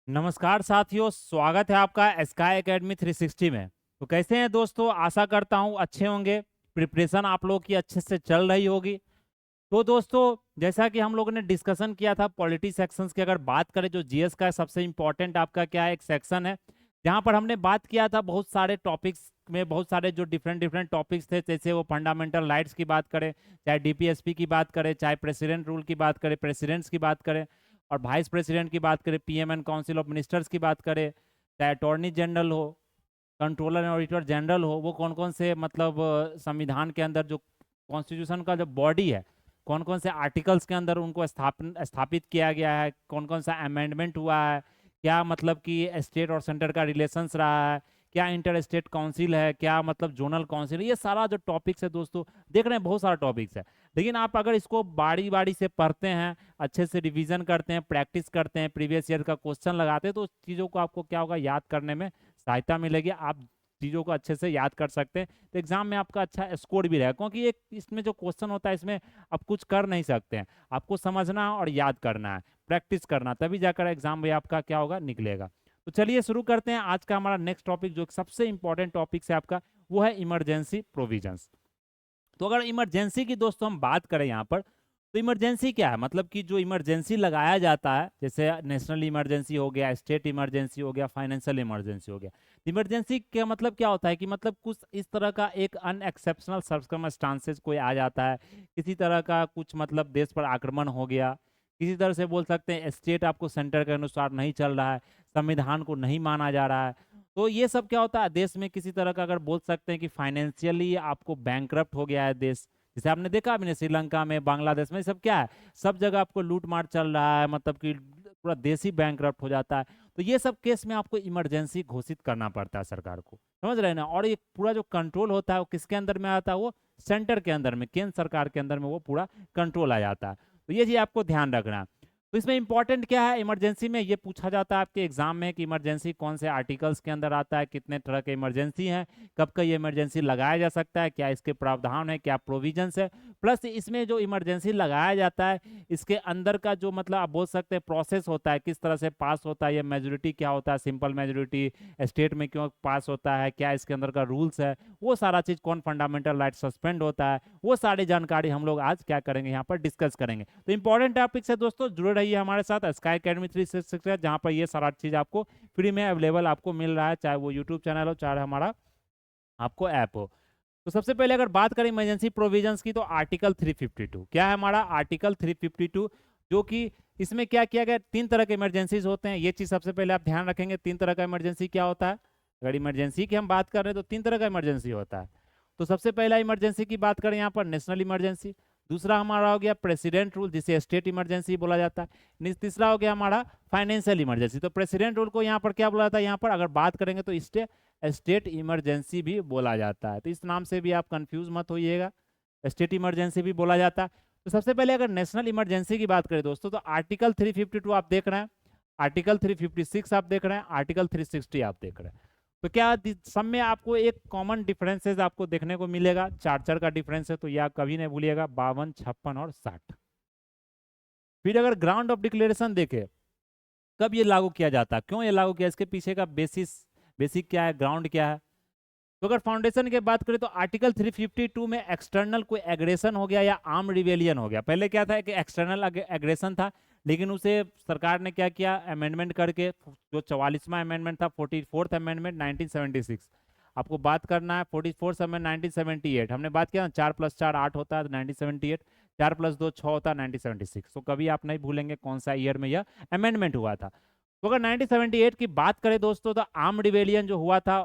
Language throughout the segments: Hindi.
नमस्कार साथियों, स्वागत है आपका स्काई एकेडमी 360 में। तो कैसे हैं दोस्तों? आशा करता हूं अच्छे होंगे। प्रिपरेशन आप लोगों की अच्छे से चल रही होगी। तो दोस्तों, जैसा कि हम लोगों ने डिस्कशन किया था पॉलिटी सेक्शंस की, अगर बात करें जो जीएस का सबसे इम्पोर्टेंट आपका क्या है, एक सेक्शन है जहां पर हमने बात किया था बहुत सारे टॉपिक्स में, बहुत सारे जो डिफरेंट डिफरेंट टॉपिक्स थे, जैसे वो फंडामेंटल राइट्स की बात करें, चाहे डीपीएसपी की बात करें, चाहे प्रेसिडेंट रूल की बात करें, प्रेसिडेंट्स की बात करें, और वाइस प्रेसिडेंट की बात करें, PM and council of ministers की बात करें, चाहे अटॉर्नी जनरल हो, कंट्रोलर एंड ऑडिटर जनरल हो, वो कौन कौन से मतलब संविधान के अंदर जो कॉन्स्टिट्यूशन का जो बॉडी है, कौन कौन से आर्टिकल्स के अंदर उनको स्थापित किया गया है, कौन कौन सा अमेंडमेंट हुआ है, क्या मतलब कि स्टेट और सेंटर का रिलेशंस रहा है, क्या इंटर स्टेट काउंसिल है, क्या मतलब जोनल काउंसिल है, ये सारा जो टॉपिक्स है दोस्तों, देख रहे हैं बहुत सारा टॉपिक्स है। लेकिन आप अगर इसको बारी बारी से पढ़ते हैं, अच्छे से रिवीजन करते हैं, प्रैक्टिस करते हैं, प्रीवियस ईयर का क्वेश्चन लगाते हैं, तो उस चीज़ों को आपको क्या होगा, याद करने में सहायता मिलेगी। आप चीज़ों को अच्छे से याद कर सकते हैं, तो एग्जाम में आपका अच्छा स्कोर भी रहेगा। क्योंकि एक इसमें जो क्वेश्चन होता है, इसमें आप कुछ कर नहीं सकते हैं, आपको समझना और याद करना है, प्रैक्टिस करना, तभी जाकर एग्जाम में आपका क्या होगा, निकलेगा। तो चलिए शुरू करते हैं। आज का हमारा नेक्स्ट टॉपिक जो सबसे इंपॉर्टेंट टॉपिक है आपका, वो है इमरजेंसी प्रोविजंस। तो अगर इमरजेंसी की दोस्तों हम बात करें यहाँ पर, तो इमरजेंसी क्या है, मतलब कि जो इमरजेंसी लगाया जाता है, जैसे नेशनल इमरजेंसी हो गया, स्टेट इमरजेंसी हो गया, फाइनेंशियल इमरजेंसी हो गया। इमरजेंसी का मतलब क्या होता है कि मतलब कुछ इस तरह का एक अनएक्सेप्शनल सर्कमस्टांसेस कोई आ जाता है, किसी तरह का कुछ मतलब देश पर आक्रमण हो गया, किसी तरह से बोल सकते हैं स्टेट आपको सेंटर के अनुसार नहीं चल रहा है, संविधान को नहीं माना जा रहा है, तो ये सब क्या होता है, देश में किसी तरह का अगर बोल सकते हैं कि फाइनेंशियली आपको बैंकरप्ट हो गया है देश, जैसे आपने देखा अभी श्रीलंका में, बांग्लादेश में, सब क्या है, सब जगह आपको लूट मार चल रहा है, मतलब कि पूरा देश ही बैंकरप्ट हो जाता है। तो ये सब केस में आपको इमरजेंसी घोषित करना पड़ता है सरकार को, समझ रहे हैं ना। और ये पूरा जो कंट्रोल होता है वो किसके अंदर में आता है, वो सेंटर के अंदर में, केंद्र सरकार के अंदर में वो पूरा कंट्रोल आ जाता है। तो ये चीज आपको ध्यान रखना है। तो इसमें इंपॉर्टेंट क्या है, इमरजेंसी में ये पूछा जाता है आपके एग्जाम में कि इमरजेंसी कौन से आर्टिकल्स के अंदर आता है, कितने तरह के इमरजेंसी हैं, कब का ये इमरजेंसी लगाया जा सकता है, क्या इसके प्रावधान है, क्या प्रोविजंस है, प्लस इसमें जो इमरजेंसी लगाया जाता है इसके अंदर का जो मतलब आप बोल सकते हैं प्रोसेस होता है, किस तरह से पास होता है, ये मेजोरिटी क्या होता है, सिंपल मेजोरिटी, स्टेट में क्यों पास होता है, क्या इसके अंदर का रूल्स है, वो सारा चीज, कौन फंडामेंटल राइट सस्पेंड होता है, वो सारी जानकारी हम लोग आज क्या करेंगे, यहाँ पर डिस्कस करेंगे। तो इंपॉर्टेंट टॉपिक है दोस्तों, जुड़े रहिए हमारे साथ स्काई अकेडमी 360, जहाँ पर ये सारा चीज आपको फ्री में अवेलेबल आपको मिल रहा है, चाहे वो यूट्यूब चैनल हो, चाहे हमारा आपको ऐप हो। तो सबसे पहले अगर बात करें इमरजेंसी प्रोविजंस की, तो आर्टिकल 352 क्या है, हमारा आर्टिकल 352, जो कि इसमें क्या किया गया, तीन तरह के इमरजेंसीज होते हैं, ये चीज सबसे पहले आप ध्यान रखेंगे, तीन तरह का इमरजेंसी क्या होता है। अगर इमरजेंसी की हम बात कर रहे हैं तो तीन तरह का इमरजेंसी होता है। तो सबसे पहला इमरजेंसी की बात करें यहाँ पर, नेशनल इमरजेंसी। दूसरा हमारा हो गया प्रेसिडेंट रूल, जिसे स्टेट इमरजेंसी बोला जाता है। तीसरा हो गया हमारा फाइनेंशियल इमरजेंसी। तो प्रेसिडेंट रूल को यहाँ पर क्या बोला जाता है, यहाँ पर अगर बात करेंगे तो स्टेट इमरजेंसी भी बोला जाता है। तो इस नाम से भी आप कंफ्यूज मत होइएगा, स्टेट इमरजेंसी भी बोला जाता है। तो सबसे पहले अगर नेशनल इमरजेंसी की बात करें दोस्तों, तो आर्टिकल 352 आप देख रहे हैं, आर्टिकल 356 आप देख रहे हैं, आर्टिकल 360 आप देख रहे हैं। तो क्या सब में आपको एक कॉमन डिफरेंसेस आपको देखने को मिलेगा, चार चार का डिफरेंस है, तो यह कभी नहीं भूलिएगा, 52, 56 और 60। फिर अगर ग्राउंड ऑफ डिक्लेरेशन देखे, कब ये लागू किया जाता है, क्यों ये लागू किया, इसके पीछे का बेसिक क्या है, ग्राउंड क्या है। तो अगर फाउंडेशन की बात करें तो आर्टिकल 352 में एक्सटर्नल कोई एग्रेशन हो गया या आर्म रिवेलियन हो गया, पहले क्या था कि एक्सटर्नल एग्रेशन था, लेकिन उसे सरकार ने क्या किया, अमेंडमेंट करके, जो 44वां अमेंडमेंट था, 44th अमेंडमेंट 1976, आपको बात करना है 44th अमेंडमेंट 1978, हमने बात किया ना 4+4 8 होता है, 1978, 4+2 6 होता है, 1976। तो कभी आप नहीं भूलेंगे कौन सा ईयर में यह अमेंडमेंट हुआ था। तो अगर 1978 की बात करें दोस्तों, तो आर्म रिवेलियन जो हुआ था,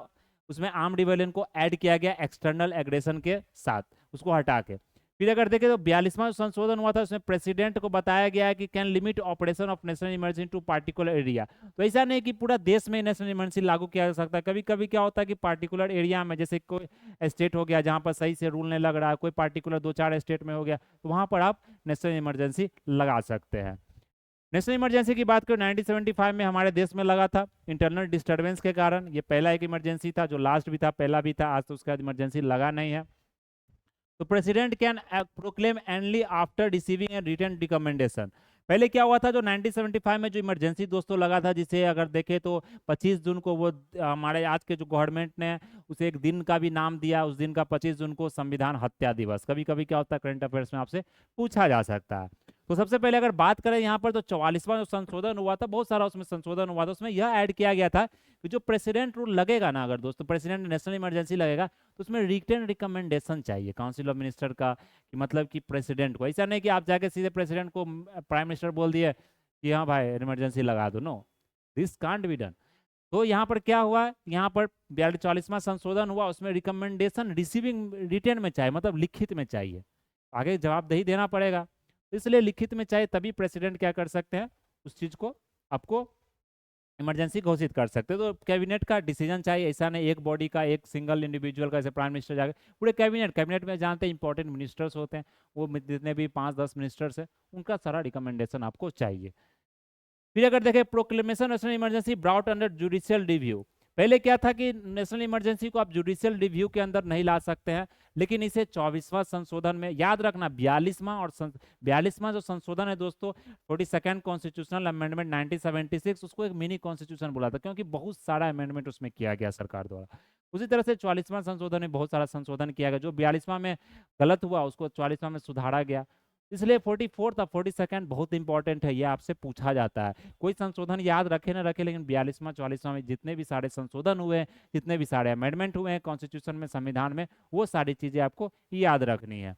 उसमें आर्म रिवेलियन को ऐड किया गया एक्सटर्नल एग्रेशन के साथ, उसको हटा के। फिर अगर देखें तो 42वां संशोधन हुआ था, उसमें प्रेसिडेंट को बताया गया है कि can limit operation of national emergency to particular area. तो ऐसा नहीं कि पूरा देश में नेशनल इमरजेंसी लागू किया जा सकता है, कभी कभी क्या होता है कि पार्टिकुलर एरिया में, जैसे कोई स्टेट हो गया जहां पर सही से रूल नहीं लग रहा है, कोई पार्टिकुलर 2-4 स्टेट में हो गया, तो वहां पर आप नेशनल इमरजेंसी लगा सकते हैं। नेशनल इमरजेंसी की बात करें 1975 में हमारे देश में लगा था, इंटरनल डिस्टर्बेंस के कारण। ये पहला एक इमरजेंसी था, जो लास्ट भी था, पहला भी था, आज तो उसके बाद इमरजेंसी लगा नहीं है। तो president can proclaim only after receiving a written recommendation, पहले क्या हुआ था, जो 1975 में जो इमरजेंसी दोस्तों लगा था, जिसे अगर देखें तो 25 जून को वो हमारे आज के जो गवर्नमेंट ने उसे एक दिन का भी नाम दिया, उस दिन का 25 जून को संविधान हत्या दिवस। कभी कभी क्या होता है करंट अफेयर्स में आपसे पूछा जा सकता है। तो सबसे पहले अगर बात करें यहाँ पर, तो 44वां जो संशोधन हुआ था, बहुत सारा उसमें संशोधन हुआ था, उसमें यह ऐड किया गया था कि जो प्रेसिडेंट रूल लगेगा ना, अगर दोस्तों प्रेसिडेंट नेशनल इमरजेंसी लगेगा, तो उसमें रिटन रिकमेंडेशन चाहिए काउंसिल ऑफ मिनिस्टर का, कि मतलब कि प्रेसिडेंट को, ऐसा नहीं कि आप जाके सीधे प्रेसिडेंट को प्राइम मिनिस्टर बोल दिए कि हाँ भाई इमरजेंसी लगा दो। No, this can't be done. तो यहाँ पर क्या हुआ, यहाँ पर 44वां संशोधन हुआ, उसमें रिकमेंडेशन रिसीविंग रिटर्न में चाहिए, मतलब लिखित में चाहिए, आगे जवाबदेही देना पड़ेगा, इसलिए लिखित में चाहिए, तभी प्रेसिडेंट क्या कर सकते हैं, उस चीज को आपको इमरजेंसी घोषित कर सकते हैं। तो कैबिनेट का डिसीजन चाहिए, ऐसा नहीं एक बॉडी का, एक सिंगल इंडिविजुअल का, जैसे प्राइम मिनिस्टर जाके, पूरे कैबिनेट में जानते हैं इंपॉर्टेंट मिनिस्टर्स होते हैं, वो जितने भी 5-10 मिनिस्टर्स हैं, उनका सारा रिकमेंडेशन आपको चाहिए। फिर अगर देखें proclamation national emergency brought under judicial review. पहले क्या था कि नेशनल इमरजेंसी को आप जुडिशियल रिव्यू के अंदर नहीं ला सकते हैं, लेकिन इसे 24वां संशोधन में, याद रखना 42वां और 42वां जो संशोधन है दोस्तों, 42nd कॉन्स्टिट्यूशनल अमेंडमेंट 1976, उसको एक मिनी कॉन्स्टिट्यूशन बोला था, क्योंकि बहुत सारा अमेंडमेंट उसमें किया गया सरकार द्वारा। उसी तरह से 44वां संशोधन में बहुत सारा संशोधन किया गया, जो 42वां में गलत हुआ उसको 44वां में सुधारा गया। इसलिए 44th और 42nd बहुत इंपॉर्टेंट है, ये आपसे पूछा जाता है। कोई संशोधन याद रखे ना रखे, लेकिन 42वां 44वां में जितने भी सारे संशोधन हुए हैं, जितने भी सारे अमेंडमेंट हुए हैं कॉन्स्टिट्यूशन में, संविधान में, वो सारी चीजें आपको याद रखनी है।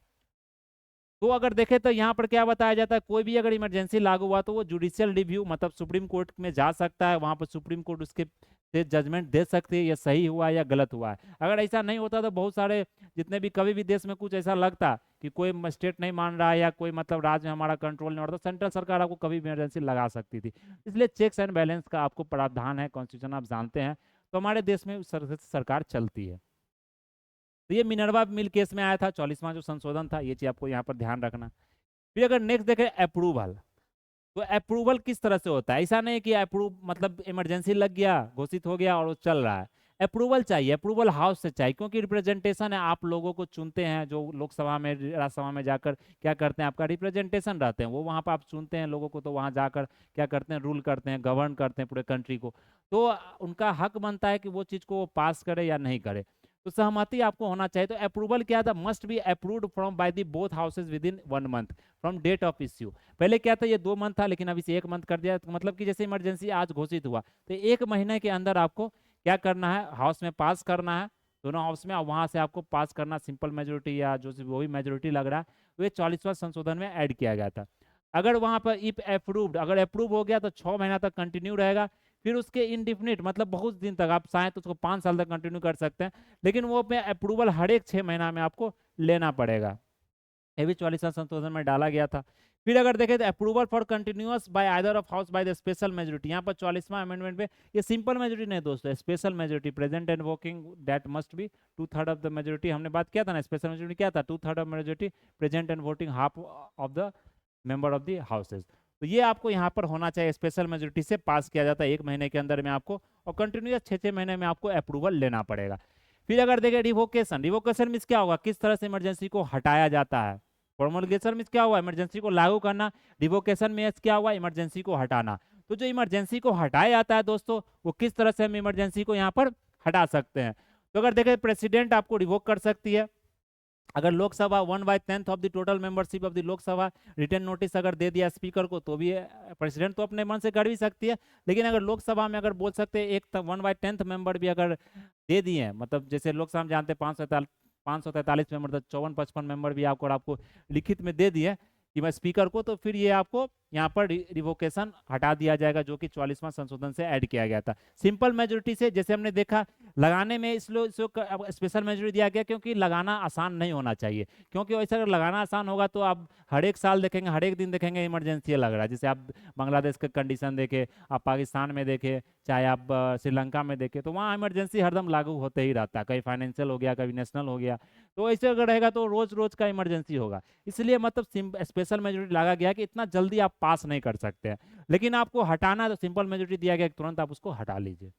तो अगर देखें तो यहाँ पर क्या बताया जाता है, कोई भी अगर इमरजेंसी लागू हुआ तो वो जुडिशियल रिव्यू, मतलब सुप्रीम कोर्ट में जा सकता है, वहां पर सुप्रीम कोर्ट उसके से जजमेंट दे सकती है, ये सही हुआ है या गलत हुआ है। अगर ऐसा नहीं होता तो बहुत सारे, जितने भी कभी भी देश में कुछ ऐसा लगता कि कोई स्टेट नहीं मान रहा है या कोई मतलब राज्य में हमारा कंट्रोल नहीं हो रहा, तो सेंट्रल सरकार आपको कभी भी इमरजेंसी लगा सकती थी। इसलिए चेक्स एंड बैलेंस का आपको प्रावधान है, कॉन्स्टिट्यूशन आप जानते हैं, तो हमारे देश में सरकार चलती है। तो ये मिनर्वा मिल केस में आया था, 44वां जो संशोधन था, ये चीज आपको यहाँ पर ध्यान रखना। फिर अगर नेक्स्ट देखें अप्रूवल, तो अप्रूवल किस तरह से होता है, ऐसा नहीं कि अप्रूव मतलब इमरजेंसी लग गया, घोषित हो गया और वो चल रहा है। अप्रूवल चाहिए, अप्रूवल हाउस से चाहिए, क्योंकि रिप्रेजेंटेशन है, आप लोगों को चुनते हैं, जो लोकसभा में राज्यसभा में जाकर क्या करते हैं, आपका रिप्रेजेंटेशन रहते हैं, वो वहाँ पर आप चुनते हैं लोगों को, तो वहाँ जाकर क्या करते हैं, रूल करते हैं, गवर्न करते हैं पूरे कंट्री को। तो उनका हक बनता है कि वो चीज़ को पास करे या नहीं करे, तो सहमति आपको होना चाहिए। तो अप्रूवल क्या था, must be approved from by the both houses within 1 month from date of issue. पहले क्या था, ये 2 मंथ था, लेकिन अभी से 1 मंथ कर दिया, तो मतलब कि जैसे इमरजेंसी आज घोषित हुआ, तो 1 महीने के अंदर आपको क्या करना है, हाउस में पास करना है, दोनों हाउस में, और वहां से आपको पास करना, सिंपल मेजोरिटी या जो वो भी मेजोरिटी लग रहा है, वो 44वां संशोधन में ऐड किया गया था। अगर वहां पर इफ अप्रूव्ड, अगर अप्रूव हो गया तो 6 महीना तक कंटिन्यू रहेगा, फिर उसके इनडिफिनिट मतलब बहुत दिन तक, आप चाहें तो उसको 5 साल तक कंटिन्यू कर सकते हैं, लेकिन वो अपने अप्रूवल हर एक 6 महीना में आपको लेना पड़ेगा। ये भी 44वां संशोधन में डाला गया था। फिर अगर देखें तो approval for continuous bye either of house by the special majority, यहाँ पर 44वां अमेंडमेंट में ये सिंपल मेजोरिटी नहीं दोस्तों, special majority present and working that must be 2/3 of the majority. हमने बात किया था ना, स्पेशल मेजोरिटी क्या था, 2/3 of majority present and voting half of the member of the houses. तो ये आपको यहाँ पर होना चाहिए, स्पेशल मेजोरिटी से पास किया जाता है 1 महीने के अंदर में आपको, और कंटिन्यूअस 6-6 महीने में आपको अप्रूवल लेना पड़ेगा। फिर अगर देखें रिवोकेशन, रिवोकेशन मीन्स क्या होगा, किस तरह से इमरजेंसी को हटाया जाता है। प्रोमलगेशन मीन्स क्या हुआ, इमरजेंसी को लागू करना, रिवोकेशन मीन्स क्या हुआ, इमरजेंसी को हटाना। तो जो इमरजेंसी को हटाया जाता है दोस्तों, वो किस तरह से हम इमरजेंसी को यहाँ पर हटा सकते हैं। तो अगर देखें प्रेसिडेंट आपको रिवोक कर सकती है, अगर Lok Sabha 1/10 of the total membership of the Lok Sabha return notice अगर दे दिया स्पीकर को, तो भी प्रेसिडेंट तो अपने मन से कर भी सकती है, लेकिन अगर लोकसभा में अगर बोल सकते हैं एक 1/10 मेंबर भी अगर दे दिए, मतलब जैसे लोकसभा में जानते हैं 543 मेंबर, 54-55 मेंबर भी आपको लिखित में दे दिए कि मैं स्पीकर को, तो फिर ये आपको यहाँ पर रिवोकेशन हटा दिया जाएगा, जो कि 44वां संशोधन से ऐड किया गया था। सिंपल मेजोरिटी से, जैसे हमने देखा लगाने में इसलिए स्पेशल मेजोरिटी दिया गया, क्योंकि लगाना आसान नहीं होना चाहिए, क्योंकि वैसे अगर लगाना आसान होगा तो आप हर एक साल देखेंगे, हर एक दिन देखेंगे इमरजेंसी लग रहा है। जैसे आप बांग्लादेश के कंडीशन देखे, आप पाकिस्तान में देखे, चाहे आप श्रीलंका में देखे, तो वहाँ इमरजेंसी हरदम लागू होते ही रहता है, कहीं फाइनेंशियल हो गया, कभी नेशनल हो गया, तो ऐसे अगर रहेगा तो रोज रोज का इमरजेंसी होगा। इसलिए मतलब स्पेशल मेजोरिटी लगा गया कि इतना जल्दी आप पास नहीं कर सकते हैं, लेकिन आपको हटाना है तो सिंपल मेजोरिटी दिया गया, तुरंत आप उसको हटा लीजिए।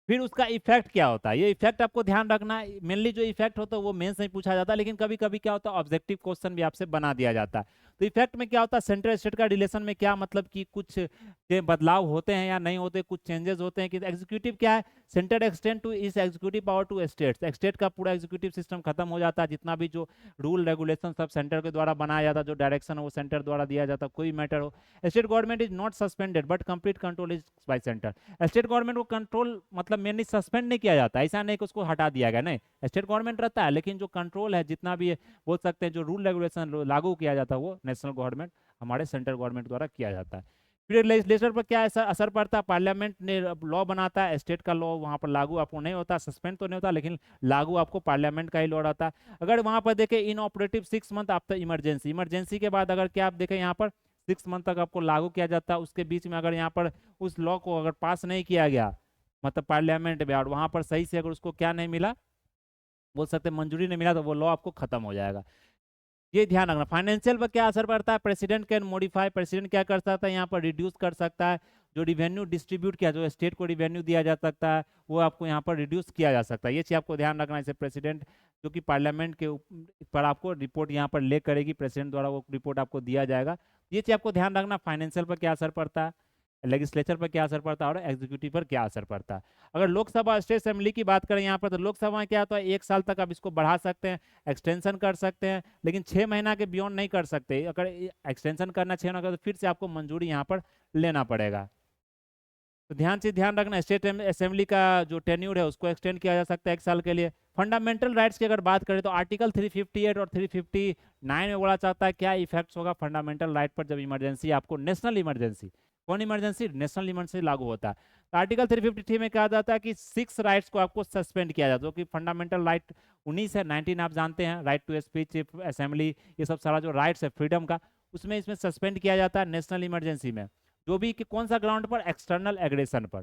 फिर उसका इफेक्ट क्या होता है, ये इफेक्ट आपको ध्यान रखना है। मेनली जो इफेक्ट होता है वो मेंस नहीं पूछा जाता, लेकिन कभी कभी क्या होता है ऑब्जेक्टिव क्वेश्चन भी आपसे बना दिया जाता है। तो इफेक्ट में क्या होता है, सेंट्रल स्टेट का रिलेशन में क्या मतलब कि कुछ ये बदलाव होते हैं या नहीं होते, कुछ चेंजेस होते हैं कि एग्जीक्यूटिव क्या है, सेंटर एक्सटेंड टू इस executive power to states, state का पूरा एग्जीक्यूटिव सिस्टम खत्म हो जाता है, जितना भी जो रूल रेगुलेशन सब सेंटर के द्वारा बनाया जाता है, जो डायरेक्शन है वो सेंटर द्वारा दिया जाता है, कोई मैटर हो। State government is not suspended but complete control is by centre. State government को कंट्रोल मतलब मेनली सस्पेंड नहीं किया जाता, ऐसा नहीं कि उसको हटा दिया गया, नहीं, स्टेट गवर्नमेंट रहता है, लेकिन जो कंट्रोल है जितना भी बोल सकते हैं जो रूल रेगुलेशन लागू किया जाता है वो नेशनल गवर्नमेंट हमारे सेंट्रल गवर्नमेंट द्वारा किया जाता है। फिर लेजिस्लेचर पर क्या ऐसा असर पड़ता है, पार्लियामेंट ने लॉ बनाता है, स्टेट का लॉ वहाँ पर लागू आपको नहीं होता, सस्पेंड तो नहीं होता, लेकिन लागू आपको पार्लियामेंट का ही लॉ रहता है। अगर वहाँ पर देखें inoperative 6 month after emergency, emergency के बाद अगर क्या आप देखें यहाँ पर 6 मंथ तक आपको लागू किया जाता है, उसके बीच में अगर यहाँ पर उस लॉ को अगर पास नहीं किया गया मतलब पार्लियामेंट में और वहाँ पर सही से अगर उसको क्या नहीं मिला, बोल सकते मंजूरी नहीं मिला, तो वो लॉ आपको खत्म हो जाएगा। ये ध्यान रखना। फाइनेंशियल पर क्या असर पड़ता है, प्रेसिडेंट कैन मॉडिफाई, प्रेसिडेंट क्या कर सकता है यहाँ पर रिड्यूस कर सकता है, जो रिवेन्यू डिस्ट्रीब्यूट किया, जो स्टेट को रिवेन्यू दिया जा सकता है वो आपको यहाँ पर रिड्यूस किया जा सकता है। ये चीज़ आपको ध्यान रखना है। जैसे प्रेसिडेंट जो कि पार्लियामेंट के पर आपको रिपोर्ट यहाँ पर ले करेगी, प्रेसिडेंट द्वारा वो रिपोर्ट आपको दिया जाएगा। ये चीज़ आपको ध्यान रखना। फाइनेंशियल पर क्या असर पड़ता है, लेजिस्लेचर पर क्या असर पड़ता है और एग्जीक्यूटिव पर क्या असर पड़ता है। अगर लोकसभा स्टेट असेंबली की बात करें यहाँ पर, तो लोकसभा में क्या होता है 1 साल तक आप इसको बढ़ा सकते हैं, एक्सटेंशन कर सकते हैं, लेकिन 6 महीना के बियॉन्ड नहीं कर सकते। अगर एक्सटेंशन करना 6 महीना का तो फिर से आपको मंजूरी यहाँ पर लेना पड़ेगा। तो ध्यान रखना, स्टेट असेंबली का जो टेन्यूर है उसको एक्सटेंड किया जा सकता है 1 साल के लिए। फंडामेंटल राइट्स की अगर बात करें तो आर्टिकल 358 और 359 में बोला चाहता है क्या इफेक्ट्स होगा फंडामेंटल राइट पर जब इमरजेंसी आपको नेशनल इमरजेंसी, कौन इमरजेंसी, नेशनल इमरजेंसी लागू होता है। तो आर्टिकल 353 में कहा जाता है कि 6 राइट्स को आपको सस्पेंड किया जाता है, जो कि फंडामेंटल राइट 19 है, 19 आप जानते हैं, राइट टू स्पीच, असेंबली, ये सब सारा जो राइट्स है फ्रीडम का, उसमें इसमें सस्पेंड किया जाता है नेशनल इमरजेंसी में, जो भी कि कौन सा ग्राउंड पर, एक्सटर्नल एग्रेशन पर।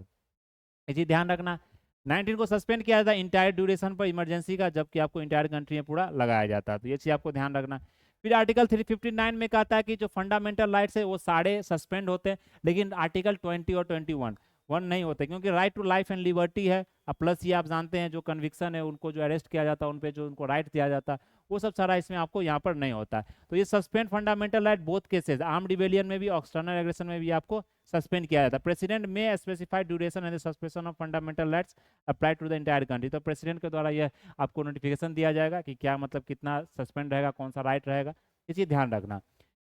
ये चीज ध्यान रखना। 19 को सस्पेंड किया जाता है इंटायर ड्यूरेशन पर इमरजेंसी का, जबकि आपको इंटायर कंट्री में पूरा लगाया जाता है। तो ये चीज आपको ध्यान रखना। फिर आर्टिकल 359 में कहता है कि जो फंडामेंटल राइट्स है वो सारे सस्पेंड होते हैं, लेकिन आर्टिकल 20 और 21 नहीं होते, क्योंकि right to life and liberty है। अब प्लस ये आप जानते हैं जो कन्विक्शन है, उनको जो अरेस्ट किया जाता है, उन पे जो उनको राइट दिया जाता है, वो सब सारा इसमें आपको यहाँ पर नहीं होता है। तो ये suspend fundamental right both cases, armed rebellion में भी, एक्सटर्नल एग्रेशन में भी आपको सस्पेंड किया जाता है। प्रेसिडेंट में specified duration and suspension of fundamental rights apply to the entire country. तो प्रेसिडेंट के द्वारा यह आपको नोटिफिकेशन दिया जाएगा कि क्या मतलब कितना सस्पेंड रहेगा, कौन सा राइट रहेगा, ये चीज ध्यान रखना।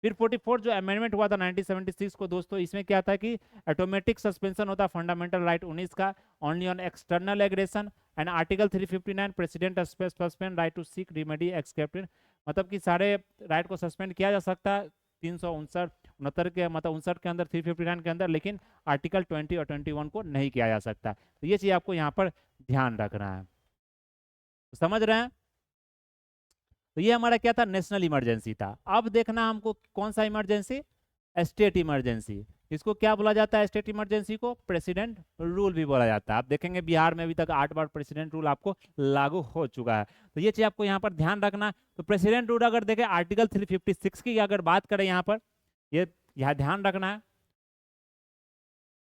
फिर 44 जो अमेंडमेंट हुआ था 1976 को दोस्तों, इसमें क्या था कि ऑटोमेटिक सस्पेंशन होता फंडामेंटल राइट 19 का only on external aggression, and article 359 president suspend right to seek remedy accepted, मतलब कि सारे राइट को सस्पेंड किया जा सकता है 369 के मतलब 59 के अंदर, 359 के अंदर, लेकिन आर्टिकल 20 और 21 को नहीं किया जा सकता। तो ये चीज आपको यहाँ पर ध्यान रखना है। तो समझ रहे हैं। तो ये हमारा क्या था, नेशनल इमरजेंसी था। अब देखना हमको कौन सा इमरजेंसी, स्टेट इमरजेंसी। इसको क्या बोला जाता है, स्टेट इमरजेंसी को प्रेसिडेंट रूल भी बोला जाता है। आप देखेंगे बिहार में अभी तक 8 बार प्रेसिडेंट रूल आपको लागू हो चुका है। तो ये चीज आपको यहाँ पर ध्यान रखना। तो प्रेसिडेंट रूल अगर देखें आर्टिकल 356 की अगर बात करें यहाँ पर, ये यहाँ ध्यान रखना है।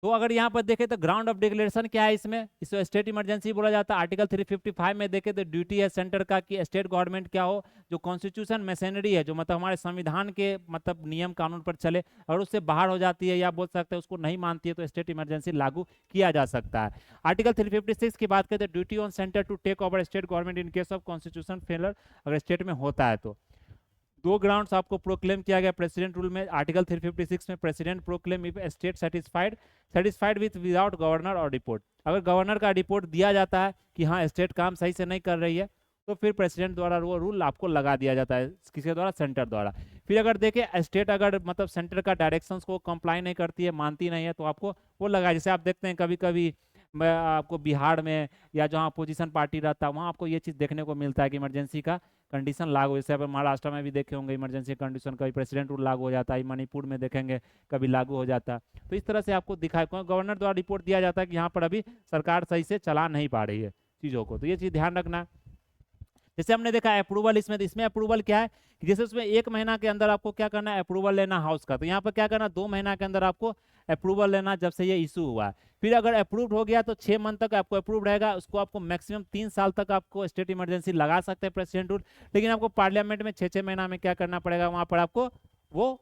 तो अगर यहाँ पर देखें तो ग्राउंड ऑफ डिक्लेरेशन क्या है, इसमें इसको स्टेट इमरजेंसी बोला जाता है। आर्टिकल 355 में देखें तो ड्यूटी है सेंटर का कि स्टेट गवर्नमेंट क्या हो, जो कॉन्स्टिट्यूशन मशीनरी है, जो मतलब हमारे संविधान के मतलब नियम कानून पर चले, और उससे बाहर हो जाती है या बोल सकते हैं उसको नहीं मानती है, तो स्टेट इमरजेंसी लागू किया जा सकता है। आर्टिकल 356 की बात करें तो duty on centre to take over state government in case of constitution failure, अगर स्टेट में होता है तो। 2 ग्राउंड्स आपको प्रोक्लेम किया गया प्रेसिडेंट रूल में। आर्टिकल 356 में president proclaim if state satisfied with without governor और रिपोर्ट, अगर गवर्नर का रिपोर्ट दिया जाता है कि हाँ स्टेट काम सही से नहीं कर रही है, तो फिर प्रेसिडेंट द्वारा वो रूल आपको लगा दिया जाता है, किसके द्वारा, सेंटर द्वारा। फिर अगर देखें स्टेट अगर मतलब सेंटर का डायरेक्शंस को कंप्लाई नहीं करती है, मानती नहीं है, तो आपको वो लगा, जैसे आप देखते हैं कभी कभी आपको बिहार में या जहाँ अपोजिशन पार्टी रहता है वहाँ आपको ये चीज़ देखने को मिलता है कि इमरजेंसी का कंडीशन लागू, जैसे आप महाराष्ट्र में भी देखे होंगे इमरजेंसी कंडीशन, कभी प्रेसिडेंट रूल लागू हो जाता है, मणिपुर में देखेंगे कभी लागू हो जाता है। तो इस तरह से आपको दिखाए गवर्नर द्वारा रिपोर्ट दिया जाता है कि यहाँ पर अभी सरकार सही से चला नहीं पा रही है चीज़ों को। तो ये चीज़ ध्यान रखना। जैसे हमने देखा अप्रूवल, इसमें तो इसमें अप्रूवल क्या है कि जैसे उसमें 1 महीना के अंदर आपको क्या करना है, अप्रूवल लेना हाउस का, तो यहाँ पर क्या करना, 2 महीना के अंदर आपको अप्रूवल लेना जब से ये इशू हुआ है। फिर अगर अप्रूव्ड हो गया तो 6 मंथ तक आपको अप्रूव रहेगा, उसको आपको मैक्सिमम 3 साल तक आपको स्टेट इमरजेंसी लगा सकते हैं प्रेसिडेंट रूल, लेकिन आपको पार्लियामेंट में 6-6 महीना में क्या करना पड़ेगा, वहाँ पर आपको वो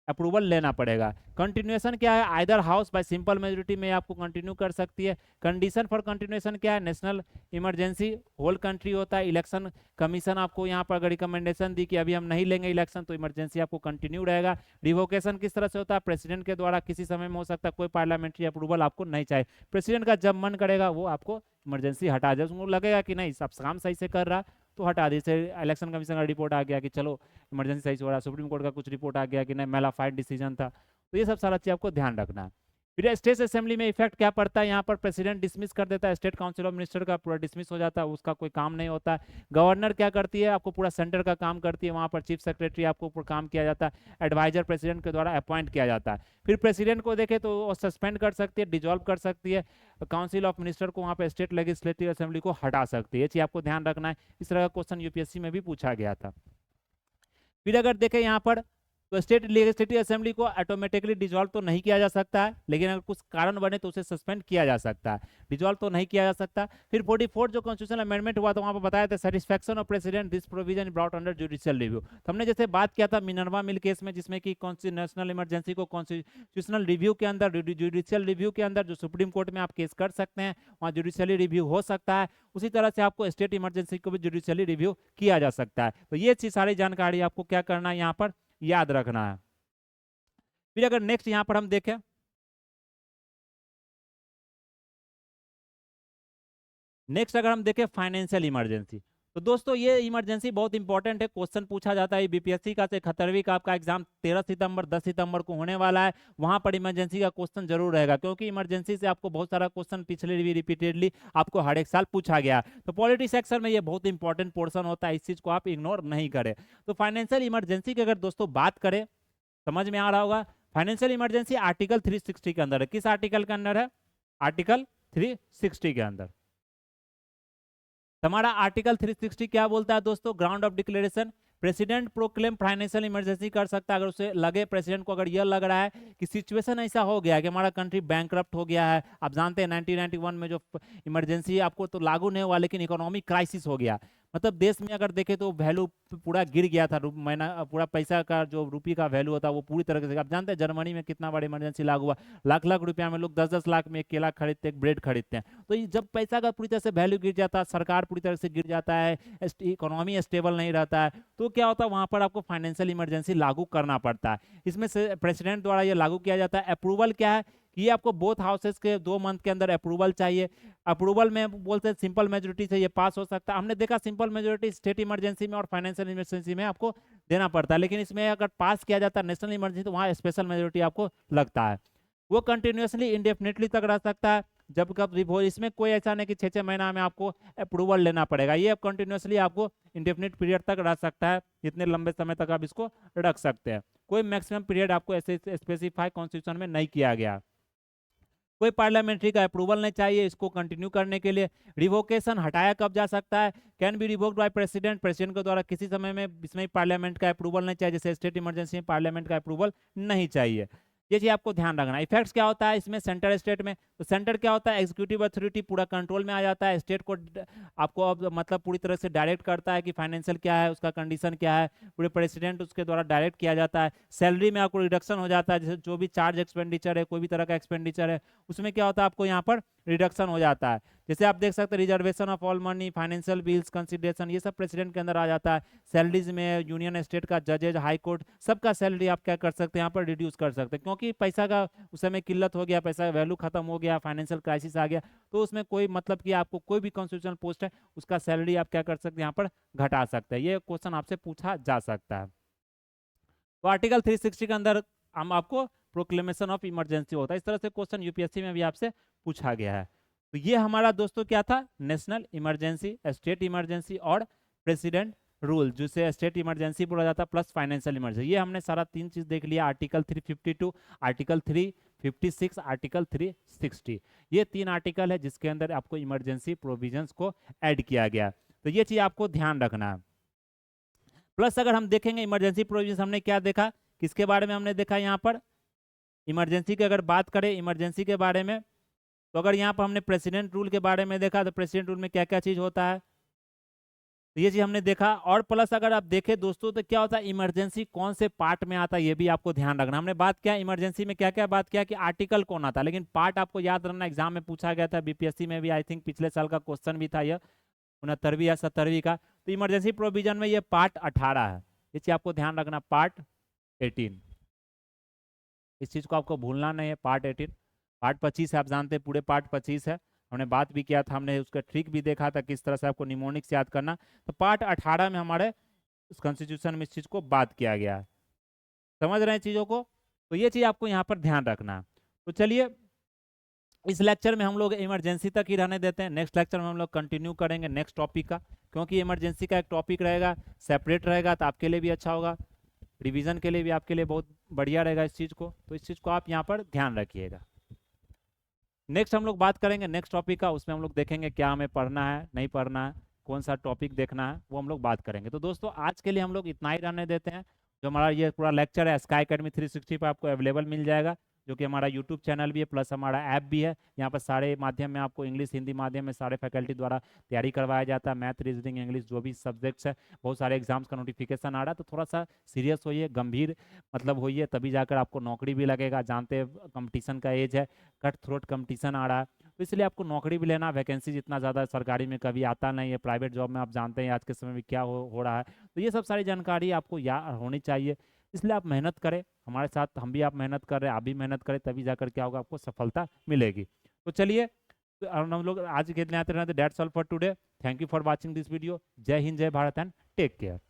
अप्रूवल लेना पड़ेगा। कंटिन्यूएशन क्या है, either house by simple majority में आपको कंटिन्यू कर सकती है। कंडीशन फॉर कंटिन्यूएशन क्या है, नेशनल इमरजेंसी, होल कंट्री होता है। इलेक्शन कमीशन आपको यहाँ पर अगर रिकमेंडेशन दी कि अभी हम नहीं लेंगे इलेक्शन तो इमरजेंसी आपको कंटिन्यू रहेगा। रिवोकेशन किस तरह से होता है, प्रेसिडेंट के द्वारा किसी समय में हो सकता है, कोई पार्लियामेंट्री अप्रूवल आपको नहीं चाहिए, प्रेसिडेंट का जब मन करेगा वो आपको इमरजेंसी हटा दे, उसको लगेगा कि नहीं सब काम सही से कर रहा तो हटा दे। जैसे इलेक्शन कमीशन का रिपोर्ट आ गया कि चलो इमरजेंसी सही से हो रहा है, सुप्रीम कोर्ट का कुछ रिपोर्ट आ गया कि नहीं मेलाफाइड डिसीजन था, तो ये सब सारा चीज आपको ध्यान रखना है। फिर स्टेट असेंबली में इफेक्ट क्या पड़ता है, यहाँ पर प्रेसिडेंट डिसमिस कर देता है, स्टेट काउंसिल ऑफ मिनिस्टर का पूरा डिसमिस हो जाता है, उसका कोई काम नहीं होता है। गवर्नर क्या करती है, आपको पूरा सेंटर का काम करती है, वहाँ पर चीफ सेक्रेटरी आपको ऊपर काम किया जाता है, एडवाइजर प्रेसिडेंट के द्वारा अपॉइंट किया जाता है। फिर प्रेसिडेंट को देखे तो वो सस्पेंड कर सकती है, डिजोल्व कर सकती है, काउंसिल ऑफ मिनिस्टर को वहाँ पर स्टेट लेजिस्लेटिव असेंबली को हटा सकती है, ये चीज आपको ध्यान रखना है। इस तरह का क्वेश्चन यूपीएससी में भी पूछा गया था। फिर अगर देखें यहाँ पर तो स्टेट लेजिस्लेटिव असेंबली को ऑटोमेटिकली डिजोल्व तो नहीं किया जा सकता है, लेकिन अगर कुछ कारण बने तो उसे सस्पेंड किया जा सकता है, डिजोल्व तो नहीं किया जा सकता। फिर 44 जो कॉन्स्टिट्यूशनल अमेंडमेंट हुआ तो वहाँ पर बताया था satisfaction of president this provision brought under judicial review. तो हमने जैसे बात किया था मिनर्वा मिल केस में, जिसमें कि नेशनल इमरजेंसी को कॉन्स्टिट्यूशनल रिव्यू के अंदर, जुडिशियल रिव्यू के अंदर जो सुप्रीम कोर्ट में आप केस कर सकते हैं वहाँ जुडिशियली रिव्यू हो सकता है, उसी तरह से आपको स्टेट इमरजेंसी को भी जुडिशियली रिव्यू किया जा सकता है। तो ये चीज सारी जानकारी आपको क्या करना है, यहाँ पर याद रखना है। फिर अगर नेक्स्ट यहां पर हम देखें, नेक्स्ट अगर हम देखें फाइनेंशियल इमरजेंसी, तो दोस्तों ये इमरजेंसी बहुत इंपॉर्टेंट है, क्वेश्चन पूछा जाता है बीपीएससी का, 71वीं का आपका एग्जाम 13 सितंबर 10 सितंबर को होने वाला है, वहां पर इमरजेंसी का क्वेश्चन जरूर रहेगा, क्योंकि इमरजेंसी से आपको बहुत सारा क्वेश्चन पिछले भी रिपीटेडली आपको हर एक साल पूछा गया। तो पॉलिटी सेक्शन में ये बहुत इंपॉर्टेंट पोर्सन होता है, इस चीज को आप इग्नोर नहीं करें। तो फाइनेंशियल इमरजेंसी की अगर दोस्तों बात करें, समझ में आ रहा होगा, फाइनेंशियल इमरजेंसी आर्टिकल 360 के अंदर है। किस आर्टिकल के अंदर है, आर्टिकल 360 के अंदर। हमारा आर्टिकल 360 क्या बोलता है दोस्तों, ground of declaration, president proclaim financial emergency कर सकता है अगर उसे लगे, प्रेसिडेंट को अगर यह लग रहा है कि सिचुएशन ऐसा हो गया है कि हमारा कंट्री बैंकरप्ट हो गया है। आप जानते हैं 1991 में जो इमरजेंसी आपको तो लागू नहीं हुआ, लेकिन इकोनॉमिक क्राइसिस हो गया, मतलब देश में अगर देखें तो वैल्यू पूरा गिर गया था, महीना पूरा पैसा का जो रुपये का वैल्यू होता है वो पूरी तरह से, आप जानते हैं जर्मनी में कितना बड़ा इमरजेंसी लागू हुआ, लाख लाख रुपया में लोग 10-10 लाख में एक केला खरीदते हैं, एक ब्रेड खरीदते हैं। तो ये जब पैसा का पूरी तरह से वैल्यू गिर जाता है, सरकार पूरी तरह से गिर जाता है, इकोनॉमी स्टेबल नहीं रहता है, तो क्या होता है वहां पर आपको फाइनेंशियल इमरजेंसी लागू करना पड़ता है। इसमें से प्रेसिडेंट द्वारा ये लागू किया जाता है। अप्रूवल क्या है कि ये आपको बोथ हाउसेस के 2 मंथ के अंदर अप्रूवल चाहिए। अप्रूवल में बोलते हैं सिंपल मेजोरिटी से ये पास हो सकता है, हमने देखा सिंपल मेजोरिटी स्टेट इमरजेंसी में और फाइनेंशियल इमरजेंसी में आपको देना पड़ता है, लेकिन इसमें अगर पास किया जाता है नेशनल इमरजेंसी तो वहाँ स्पेशल मेजोरिटी आपको लगता है। वो कंटिन्यूसली इंडेफिनिटली तक रह सकता है, जब कब इसमें कोई ऐसा नहीं कि 6-6 महीना में आपको अप्रूवल लेना पड़ेगा, ये कंटिन्यूसली आपको इंडेफिनिट पीरियड तक रह सकता है, जितने लंबे समय तक आप इसको रख सकते हैं, कोई मैक्सिमम पीरियड आपको ऐसे स्पेसिफाई कॉन्स्टिट्यूशन में नहीं किया गया। कोई पार्लियामेंट्री का अप्रूवल नहीं चाहिए इसको कंटिन्यू करने के लिए। रिवोकेशन हटाया कब जा सकता है, can be revoked by president, president के द्वारा किसी समय में इसमें पार्लियामेंट का अप्रूवल नहीं चाहिए, जैसे स्टेट इमरजेंसी में पार्लियामेंट का अप्रूवल नहीं चाहिए। ये चीज आपको ध्यान रखना। इफेक्ट्स क्या होता है इसमें सेंटर स्टेट में, तो सेंटर क्या होता है, एग्जीक्यूटिव अथॉरिटी पूरा कंट्रोल में आ जाता है, स्टेट को आपको अब मतलब पूरी तरह से डायरेक्ट करता है कि फाइनेंशियल क्या है, उसका कंडीशन क्या है, पूरे प्रेसिडेंट उसके द्वारा डायरेक्ट किया जाता है। सैलरी में आपको रिडक्शन हो जाता है, जैसे जो भी चार्ज एक्सपेंडिचर है, कोई भी तरह का एक्सपेंडिचर है, उसमें क्या होता है आपको यहाँ पर रिडक्शन हो जाता है। जैसे आप देख सकते हैं reservation of all money, financial bills, consideration, ये सब प्रेसिडेंट के अंदर आ जाता है। सैलरीज में यूनियन स्टेट का जजेज, हाई कोर्ट, सबका सैलरी आप क्या कर सकते हैं यहाँ पर रिड्यूस कर सकते हैं, क्योंकि पैसा का उस समय किल्लत हो गया, पैसा का वैल्यू खत्म हो गया, फाइनेंशियल क्राइसिस आ गया, तो उसमें कोई मतलब कि आपको कोई भी कॉन्स्टिट्यूशनल पोस्ट है उसका सैलरी आप क्या कर सकते हैं यहाँ पर घटा सकते हैं। ये क्वेश्चन आपसे पूछा जा सकता है। तो आर्टिकल 360 के अंदर हम आपको प्रोक्लेमेशन ऑफ इमरजेंसी होता है, इस तरह से क्वेश्चन यूपीएससी में भी आपसे पूछा गया है। तो ये हमारा दोस्तों क्या था, नेशनल इमरजेंसी, स्टेट इमरजेंसी और प्रेसिडेंट रूल, जिसे स्टेट इमरजेंसी बोला जाता है, प्लस फाइनेंशियल इमरजेंसी। ये हमने सारा 3 चीज देख लिया, आर्टिकल 352, आर्टिकल 356, आर्टिकल 360, ये 3 आर्टिकल है जिसके अंदर आपको इमरजेंसी प्रोविजंस को ऐड किया गया। तो ये चीज आपको ध्यान रखना है। प्लस अगर हम देखेंगे इमरजेंसी प्रोविजंस, हमने क्या देखा, किसके बारे में हमने देखा यहाँ पर, इमरजेंसी की अगर बात करें इमरजेंसी के बारे में, तो अगर यहाँ पर हमने प्रेसिडेंट रूल के बारे में देखा, तो प्रेसिडेंट रूल में क्या क्या चीज होता है, तो ये चीज हमने देखा। और प्लस अगर आप देखें दोस्तों तो क्या होता है, इमरजेंसी कौन से पार्ट में आता है ये भी आपको ध्यान रखना। हमने बात किया इमरजेंसी में क्या क्या बात किया कि आर्टिकल कौन आता है, लेकिन पार्ट आपको याद रखना, एग्जाम में पूछा गया था, बीपीएससी में भी आई थिंक पिछले साल का क्वेश्चन भी था यह 69वीं या 70वीं का। तो इमरजेंसी प्रोविजन में ये पार्ट 18 है, ये चीज आपको ध्यान रखना, पार्ट 18, इस चीज को आपको भूलना नहीं है। पार्ट 18, पार्ट 25 है, आप जानते हैं पूरे पार्ट 25 है, हमने बात भी किया था, हमने उसका ट्रिक भी देखा था किस तरह से आपको निमोनिक्स याद करना। तो पार्ट 18 में हमारे इस कॉन्स्टिट्यूशन में इस चीज को बात किया गया है, समझ रहे हैं चीजों को। तो ये चीज आपको यहाँ पर ध्यान रखना है। तो चलिए इस लेक्चर में हम लोग इमरजेंसी तक ही रहने देते हैं, नेक्स्ट लेक्चर में हम लोग कंटिन्यू करेंगे नेक्स्ट टॉपिक का, क्योंकि इमरजेंसी का एक टॉपिक रहेगा, सेपरेट रहेगा, तो आपके लिए भी अच्छा होगा, रिवीजन के लिए भी आपके लिए बहुत बढ़िया रहेगा इस चीज़ को। तो इस चीज़ को आप यहाँ पर ध्यान रखिएगा। नेक्स्ट हम लोग बात करेंगे नेक्स्ट टॉपिक का, उसमें हम लोग देखेंगे क्या हमें पढ़ना है नहीं पढ़ना है, कौन सा टॉपिक देखना है, वो हम लोग बात करेंगे। तो दोस्तों आज के लिए हम लोग इतना ही रहने देते हैं। जो हमारा ये पूरा लेक्चर है स्काई अकेडमी 360 पर आपको अवेलेबल मिल जाएगा, जो कि हमारा यूट्यूब चैनल भी है प्लस हमारा ऐप भी है। यहाँ पर सारे माध्यम में आपको इंग्लिश हिंदी माध्यम में सारे फैकल्टी द्वारा तैयारी करवाया जाता है, मैथ रीजनिंग इंग्लिश जो भी सब्जेक्ट्स है। बहुत सारे एग्जाम्स का नोटिफिकेशन आ रहा है, तो थोड़ा सा सीरियस होइए, गंभीर मतलब होइए, तभी जाकर आपको नौकरी भी लगेगा। जानते हैं कंपटीशन का एज है, कट थ्रोट कंपटीशन आ रहा है, तो इसलिए आपको नौकरी भी लेना, वैकेंसी जितना ज़्यादा सरकारी में कभी आता नहीं है, प्राइवेट जॉब में आप जानते हैं आज के समय में क्या हो रहा है। तो ये सब सारी जानकारी आपको याद होनी चाहिए, इसलिए आप मेहनत करें हमारे साथ, हम भी आप मेहनत कर रहे हैं, आप भी मेहनत करें, तभी जाकर क्या होगा, आपको सफलता मिलेगी। तो चलिए तो हम लोग आज के लिए आते रहते, that's all for today, thank you for watching this video. जय हिंद, जय भारत एंड टेक केयर।